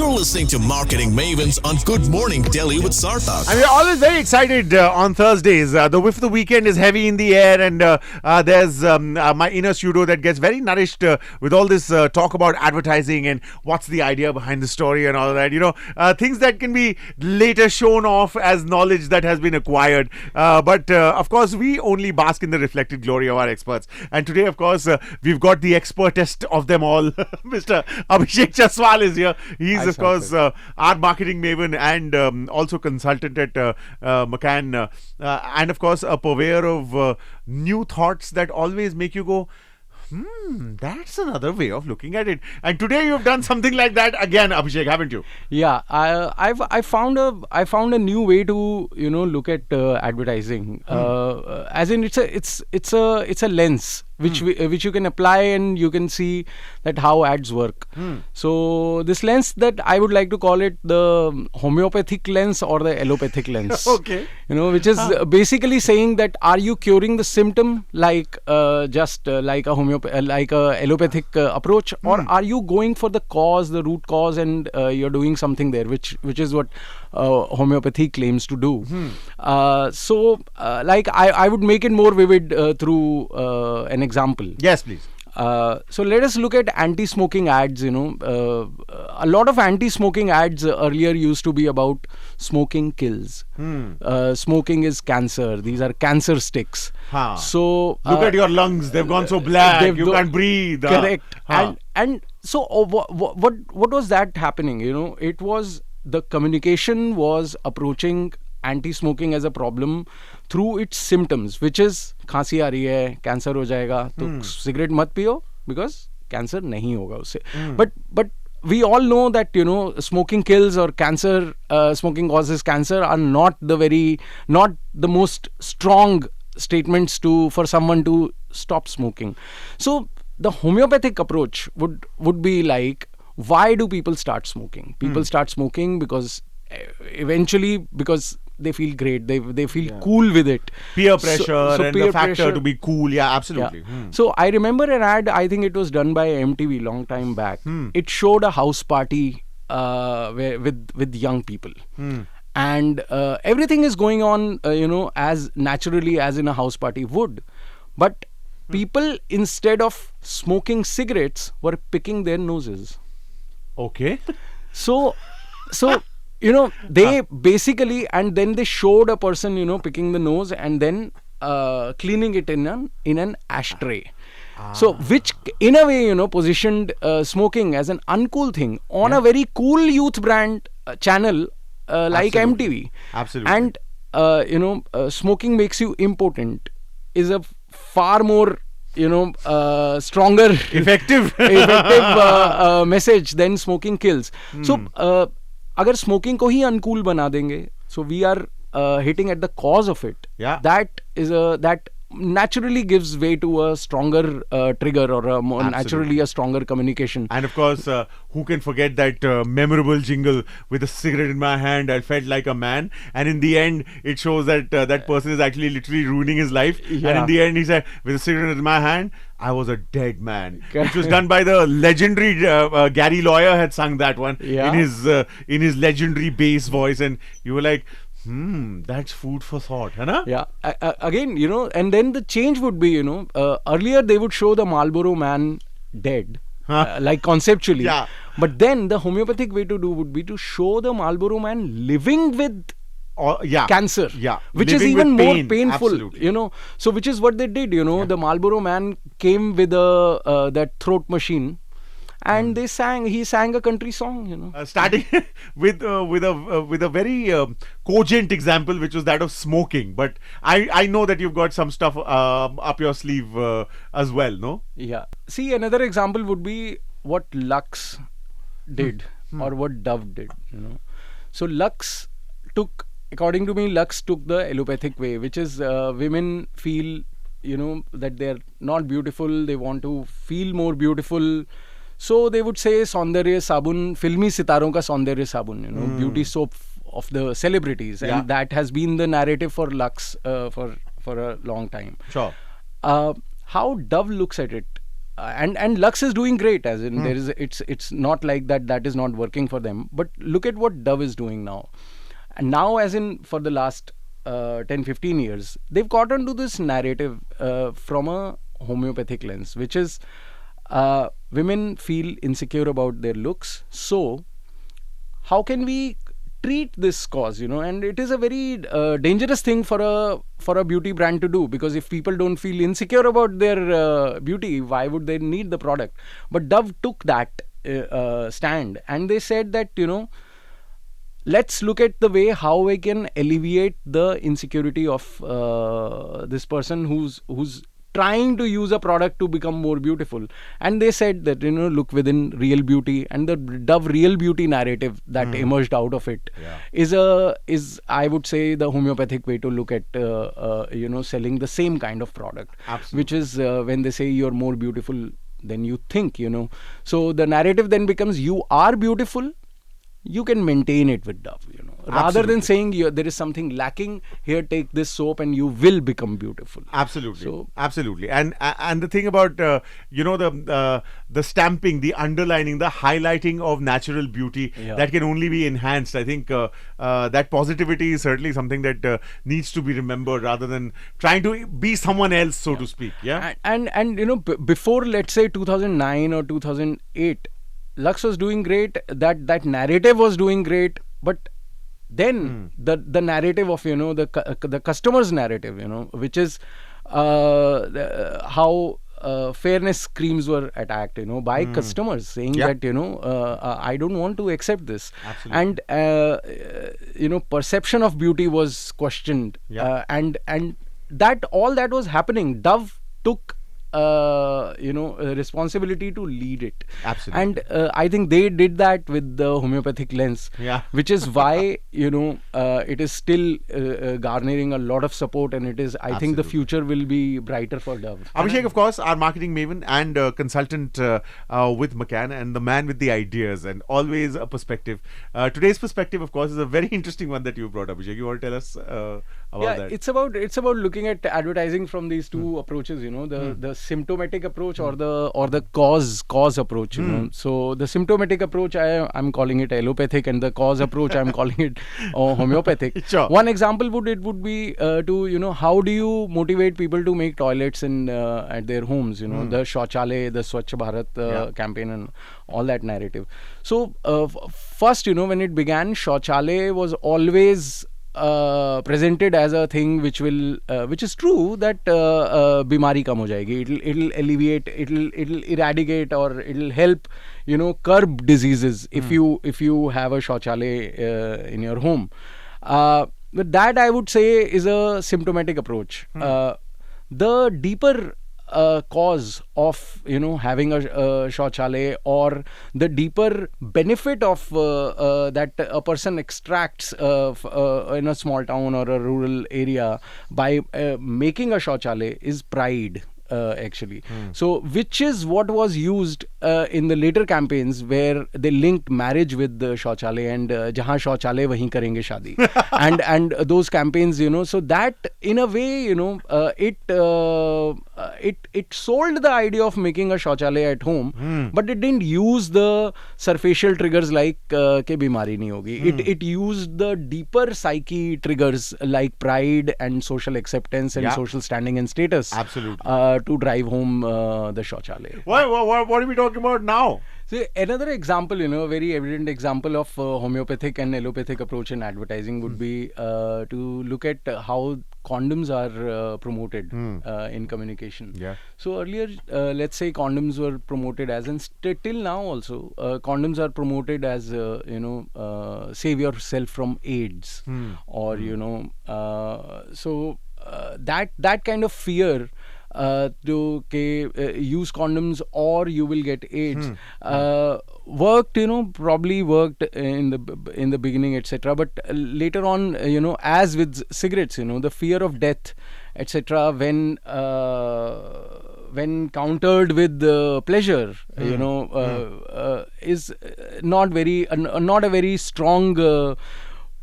You're listening to Marketing Mavens on Good Morning Delhi with Sarthak. And we're always very excited on Thursdays. The whiff of the weekend is heavy in the air, and there's my inner pseudo that gets very nourished with all this talk about advertising and what's the idea behind the story and all that. Things that can be later shown off as knowledge that has been acquired. But of course, we only bask in the reflected glory of our experts. And today, of course, we've got the expertest of them all. Mr. Abhishek Chaswal is here. He's, of course, our marketing maven and also consultant at McCann. And, of course, a purveyor of new thoughts that always make you go, that's another way of looking at it. And today you've done something like that again, Abhishek, haven't you? Yeah, I found a new way to look at advertising. As in it's a lens which you can apply, and you can see that how ads work. So this lens, that I would like to call it the homeopathic lens or the allopathic lens. Okay. Which is basically saying that, are you curing the symptom like like a allopathic approach, or are you going for the cause, the root cause, and you're doing something there, which is what homeopathy claims to do. I would make it more vivid through an example. Yes, please. So let us look at anti-smoking ads. A lot of anti-smoking ads earlier used to be about smoking kills. Smoking is cancer. These are cancer sticks. So look at your lungs; they've gone so black. You can't breathe. Correct. And so what was that happening? It was the communication was approaching anti-smoking as a problem through its symptoms, which is खांसी आ रही है, cancer हो जाएगा, तो cigarette मत पियो because cancer नहीं होगा उससे. But we all know that smoking kills, or cancer, smoking causes cancer, are not the most strong statements for someone to stop smoking. So the homeopathic approach would be like, why do people start smoking? People start smoking because eventually they feel great, they feel cool with it. Peer pressure, so and peer the factor pressure to be cool. Yeah, absolutely. Yeah. So I remember an ad, I think it was done by MTV long time back. It showed a house party with young people. And everything is going on as naturally as in a house party would. But people, instead of smoking cigarettes, were picking their noses. Okay. So they basically, and then they showed a person picking the nose and then cleaning it in an ashtray. So which in a way positioned smoking as an uncool thing on a very cool youth brand channel like MTV. Absolutely. And smoking makes you impotent is a far more stronger effective message than smoking kills. So अगर smoking को ही uncool बना देंगे, so we are hitting at the cause of it. Yeah. That naturally gives way to a stronger trigger, or naturally a stronger communication. And of course, who can forget that memorable jingle, with a cigarette in my hand, I felt like a man. And in the end, it shows that that person is actually literally ruining his life. Yeah. And in the end, he said, with a cigarette in my hand, I was a dead man. Which was done by the legendary Gary Lawyer had sung that one in his legendary bass voice, and you were like, that's food for thought, huh? Yeah. Again, and then the change would be, earlier they would show the Marlboro Man dead, like conceptually. Yeah. But then the homeopathic way to do would be to show the Marlboro Man living with cancer, which living is even more painful. Absolutely. So which is what they did. The Marlboro Man came with that throat machine, and he sang a country song. Starting with a very cogent example, which was that of smoking. But I know that you've got some stuff up your sleeve as well, no? Yeah. See, another example would be what Lux did or what Dove did. So Lux took, according to me, the allopathic way, which is women feel that they're not beautiful, they want to feel more beautiful. So they would say सौंदर्य साबुन, फिल्मी सितारों का सौंदर्य साबुन, beauty soap of the celebrities, and that has been the narrative for Lux for a long time. Sure. How Dove looks at it and Lux is doing great, as in there is, it's not like that is not working for them. But look at what Dove is doing now. And now, as in for the last 10-15 years, they've got onto this narrative from a homeopathic lens, which is women feel insecure about their looks. So how can we treat this cause, and it is a very dangerous thing for a beauty brand to do, because if people don't feel insecure about their beauty, why would they need the product? But Dove took that stand, and they said that, let's look at the way how we can alleviate the insecurity of this person who's trying to use a product to become more beautiful. And they said that, look within real beauty, and the Dove real beauty narrative that emerged out of it is I would say the homeopathic way to look at selling the same kind of product. Absolutely. Which is when they say you're more beautiful than you think. So the narrative then becomes, you are beautiful, you can maintain it with Dove, rather than saying there is something lacking here, take this soap and you will become beautiful. Absolutely. So, absolutely. And the thing about the stamping, the underlining, the highlighting of natural beauty that can only be enhanced. I think that positivity is certainly something that needs to be remembered, rather than trying to be someone else, so to speak. Yeah. And before, let's say 2009 or 2008, Lux was doing great, that narrative was doing great, but then the narrative of the customer's narrative, which is how fairness creams were attacked, by customers, saying that I don't want to accept this. Absolutely. And perception of beauty was questioned, and that all that was happening, Dove took responsibility to lead it. Absolutely. And I think they did that with the homeopathic lens, which is why it is still garnering a lot of support, and it is, I think the future will be brighter for Dove. Abhishek, of course, our marketing maven and consultant with McCann, and the man with the ideas and always a perspective. Today's perspective, of course, is a very interesting one that you brought, Abhishek. You want to tell us about that? It's about looking at advertising from these two approaches, the symptomatic approach or the cause approach. So the symptomatic approach, I'm calling it allopathic, and the cause approach, I'm calling it homeopathic. Sure. One example would be to how do you motivate people to make toilets in at their homes, the Shauchale, the Swachh Bharat campaign, and all that narrative. So first, when it began, Shauchale was always presented as a thing which is true, that bimari kam ho jayegi, it'll alleviate, it'll eradicate, or it'll help curb diseases if you have a Shauchale in your home. But that, I would say, is a symptomatic approach. The deeper cause of having a Shauchale, or the deeper benefit of that a person extracts in a small town or a rural area by making a Shauchale, is pride. Actually. So which is what was used in the later campaigns, where they linked marriage with the Shauchale, and jahan Shauchale wahin karenge shadi. and those campaigns, so that in a way, it sold the idea of making a Shauchale at home, but it didn't use the surfacial triggers like ke bimari nahi hogi. It used the deeper psyche triggers like pride and social acceptance and social standing and status. Absolutely. To drive home the Shauchale. What are we talking about now? So another example, a very evident example of homeopathic and allopathic approach in advertising would be to look at how condoms are promoted in communication. Yeah. So earlier, let's say condoms were promoted as, and till now also, condoms are promoted as, save yourself from AIDS, or so that kind of fear. To use condoms or you will get AIDS worked, probably worked in the beginning, etc. But later on, as with cigarettes, the fear of death, etc. When countered with pleasure, is not a very strong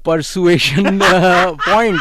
persuasion point,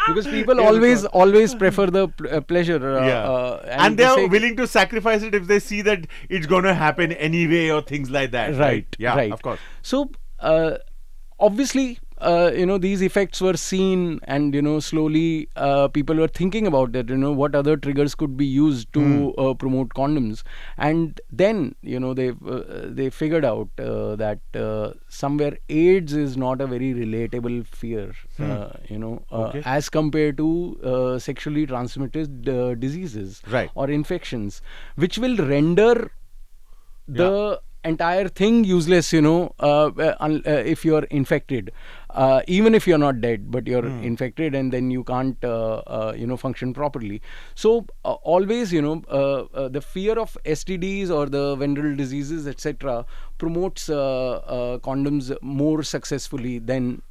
because people Yes, of always prefer the pleasure. And they are say- willing to sacrifice it if they see that it's going to happen anyway or things like that. Right. Yeah, right. of course. So obviously, these effects were seen, and slowly people were thinking about that. What other triggers could be used to promote condoms, and then they figured out that somewhere AIDS is not a very relatable fear, Okay. as compared to sexually transmitted diseases Right. or infections, which will render the entire thing useless, if you're infected, even if you're not dead, but you're infected, and then you can't function properly. So always, the fear of STDs or the venereal diseases, etc., promotes condoms more successfully than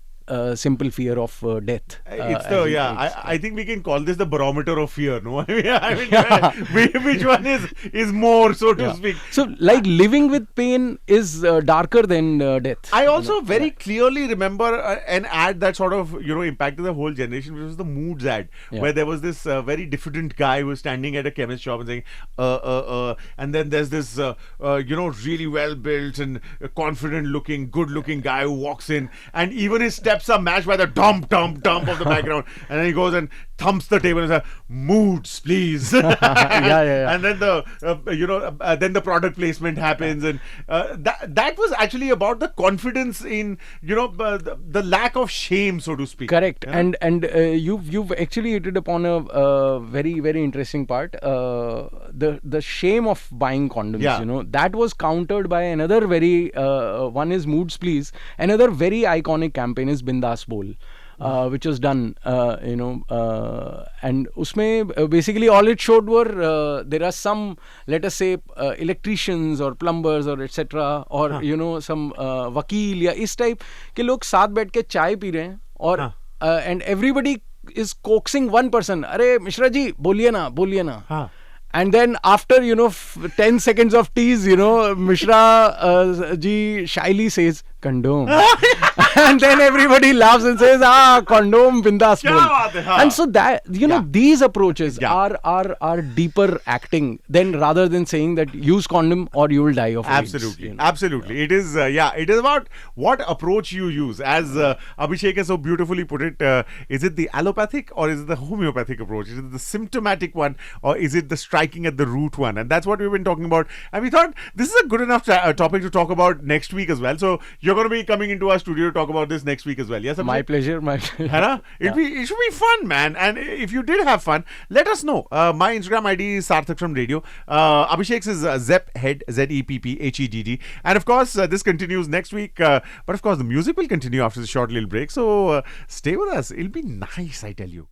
simple fear of death. It's as the in yeah. AIDS. I think we can call this the barometer of fear. No, which one is more, so to speak. So, like, living with pain is darker than death. I also very clearly remember an ad that sort of impacted the whole generation, which was the Moods ad, where there was this very diffident guy who was standing at a chemist shop and saying, and then there's this really well built and confident looking, good looking guy who walks in, and even his steps are matched by the dump of the background, and then he goes and thumps the table and says, "Moods, please." Yeah. And then then the product placement happens, and that was actually about the confidence in the lack of shame, so to speak. Correct. Yeah? And you've actually hit upon a very, very interesting part. The shame of buying condoms. Yeah. That was countered by another very one is Moods Please. Another very iconic campaign is Bindas Bol. Which was done, and usme basically all it showed were there are some, let us say, electricians or plumbers or etc. or some वकील या इस type के लोग साथ बैठ के चाय P रहे हैं और and everybody is coaxing one person, अरे मिश्रा जी बोलिए ना. And then after 10 seconds of tease, Mishra ji shyly says condom. And then everybody laughs and says, condom, bindas bol. Kya baat hai, And so that these approaches are deeper acting than rather than saying that use condom or you will die of AIDS. Absolutely. It is it is about what approach you use. As Abhishek has so beautifully put it, is it the allopathic or is it the homeopathic approach? Is it the symptomatic one or is it the striking at the root one? And that's what we've been talking about, and we thought this is a good enough topic to talk about next week as well. So you're going to be coming into our studio to talk about this next week as well. Yes, Abhishek? My pleasure. It should be fun, man. And if you did have fun, let us know. My Instagram ID is Sarthak from Radio. Abhishek's is Zepphead, ZEPPHEDD. And of course, this continues next week. But of course, the music will continue after the short little break. So stay with us. It'll be nice, I tell you.